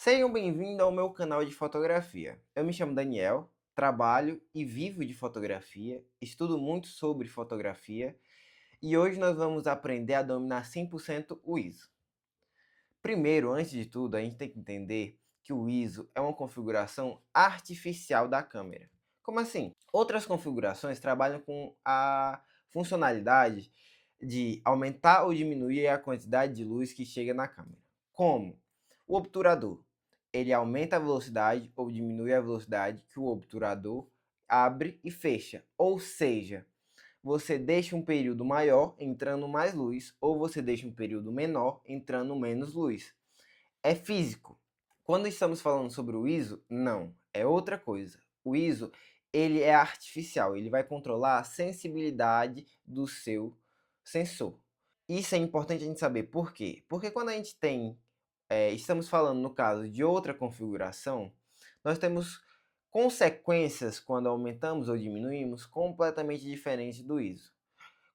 Sejam bem-vindos ao meu canal de fotografia. Eu me chamo Daniel, trabalho e vivo de fotografia, estudo muito sobre fotografia e hoje nós vamos aprender a dominar 100% o ISO. Primeiro, antes de tudo, a gente tem que entender que o ISO é uma configuração artificial da câmera. Como assim? Outras configurações trabalham com a funcionalidade de aumentar ou diminuir a quantidade de luz que chega na câmera. Como? O obturador. Ele aumenta a velocidade ou diminui a velocidade que o obturador abre e fecha. Ou seja, você deixa um período maior entrando mais luz ou você deixa um período menor entrando menos luz. É físico. Quando estamos falando sobre o ISO, não, é outra coisa. O ISO, ele é artificial, ele vai controlar a sensibilidade do seu sensor. Isso é importante a gente saber por quê? Porque quando a gente estamos falando no caso de outra configuração, nós temos consequências quando aumentamos ou diminuímos completamente diferentes do ISO.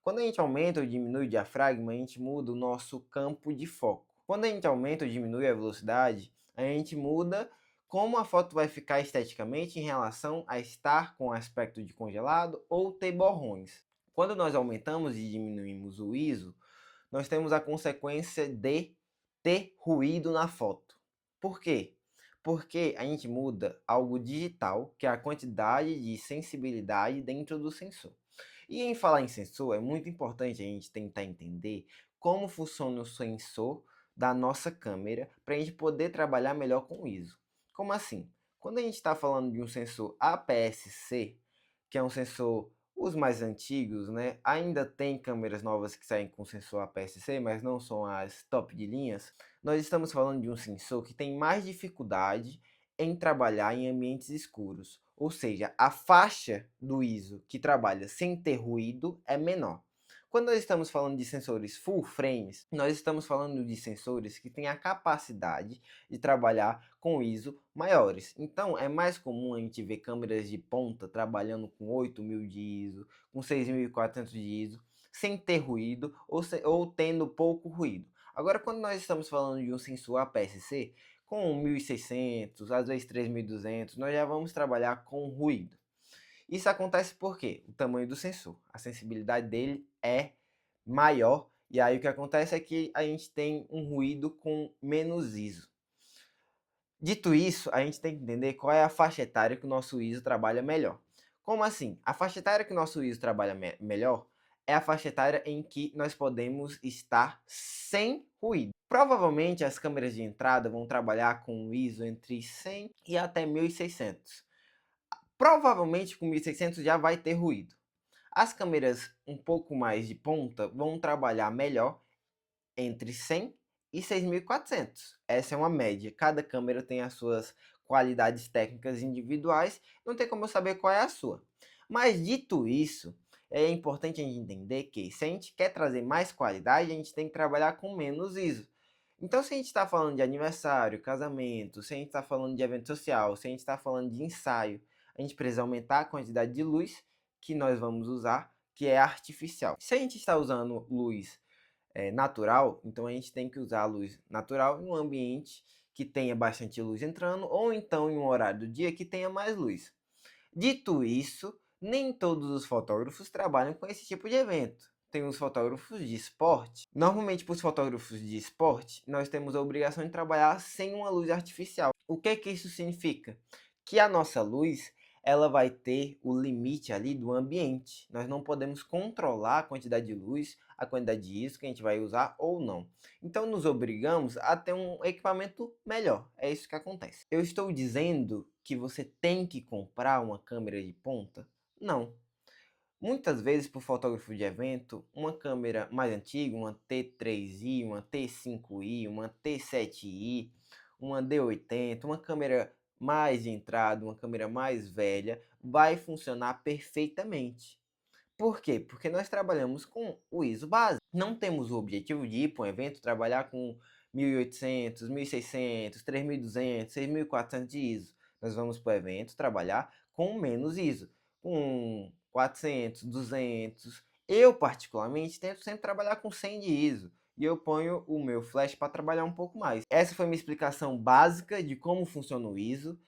Quando a gente aumenta ou diminui o diafragma, a gente muda o nosso campo de foco. Quando a gente aumenta ou diminui a velocidade, a gente muda como a foto vai ficar esteticamente em relação a estar com aspecto de congelado ou ter borrões. Quando nós aumentamos e diminuímos o ISO, nós temos a consequência de ter ruído na foto. Por quê? Porque a gente muda algo digital, que é a quantidade de sensibilidade dentro do sensor. E em falar em sensor, é muito importante a gente tentar entender como funciona o sensor da nossa câmera para a gente poder trabalhar melhor com o ISO. Como assim? Quando a gente está falando de um sensor APS-C, que é um sensor os mais antigos, né? Ainda tem câmeras novas que saem com sensor APS-C, mas não são as top de linhas. Nós estamos falando de um sensor que tem mais dificuldade em trabalhar em ambientes escuros, ou seja, a faixa do ISO que trabalha sem ter ruído é menor. Quando nós estamos falando de sensores full frames, nós estamos falando de sensores que têm a capacidade de trabalhar com ISO maiores. Então, é mais comum a gente ver câmeras de ponta trabalhando com 8.000 de ISO, com 6.400 de ISO, sem ter ruído ou tendo pouco ruído. Agora, quando nós estamos falando de um sensor APS-C, com 1.600, às vezes 3.200, nós já vamos trabalhar com ruído. Isso acontece porque o tamanho do sensor, a sensibilidade dele é maior, e aí o que acontece é que a gente tem um ruído com menos ISO. Dito isso, a gente tem que entender qual é a faixa etária que o nosso ISO trabalha melhor. Como assim? A faixa etária que o nosso ISO trabalha melhor é a faixa etária em que nós podemos estar sem ruído. Provavelmente as câmeras de entrada vão trabalhar com um ISO entre 100 e até 1600. Provavelmente com 1600 já vai ter ruído. As câmeras um pouco mais de ponta vão trabalhar melhor entre 100 e 6.400. Essa é uma média. Cada câmera tem as suas qualidades técnicas individuais, não tem como eu saber qual é a sua. Mas dito isso, é importante a gente entender que se a gente quer trazer mais qualidade, a gente tem que trabalhar com menos ISO. Então, se a gente está falando de aniversário, casamento, se a gente está falando de evento social, se a gente está falando de ensaio, a gente precisa aumentar a quantidade de luz que nós vamos usar, que é artificial. Se a gente está usando luz natural, então a gente tem que usar a luz natural em um ambiente que tenha bastante luz entrando, ou então em um horário do dia que tenha mais luz. Dito isso, nem todos os fotógrafos trabalham com esse tipo de evento. Tem os fotógrafos de esporte. Normalmente, para os fotógrafos de esporte, nós temos a obrigação de trabalhar sem uma luz artificial. O que isso significa? Que a nossa luz ela vai ter o limite ali do ambiente. Nós não podemos controlar a quantidade de luz, a quantidade de ISO que a gente vai usar ou não. Então nos obrigamos a ter um equipamento melhor. É isso que acontece. Eu estou dizendo que você tem que comprar uma câmera de ponta? Não. Muitas vezes, para o fotógrafo de evento, uma câmera mais antiga, uma T3i, uma T5i, uma T7i, uma D80, uma câmera mais de entrada, uma câmera mais velha, vai funcionar perfeitamente. Por quê? Porque nós trabalhamos com o ISO básico. Não temos o objetivo de ir para um evento trabalhar com 1.800, 1.600, 3.200, 6.400 de ISO. Nós vamos para o evento trabalhar com menos ISO, com 400, 200. Eu, particularmente, tento sempre trabalhar com 100 de ISO. e eu ponho o meu flash para trabalhar um pouco mais. Essa foi minha explicação básica de como funciona o ISO,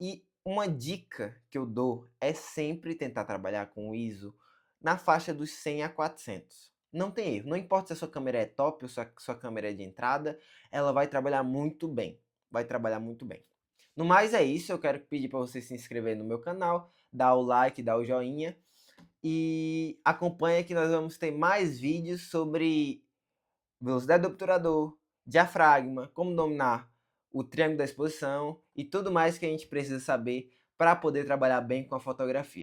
e uma dica que eu dou é sempre tentar trabalhar com o ISO na faixa dos 100 a 400. Não tem erro, não importa se a sua câmera é top ou se a sua câmera é de entrada, ela vai trabalhar muito bem, vai trabalhar muito bem. No mais é isso, eu quero pedir para você se inscrever no meu canal, dar o like, dar o joinha, e acompanha que nós vamos ter mais vídeos sobre velocidade do obturador, diafragma, como dominar o triângulo da exposição e tudo mais que a gente precisa saber para poder trabalhar bem com a fotografia.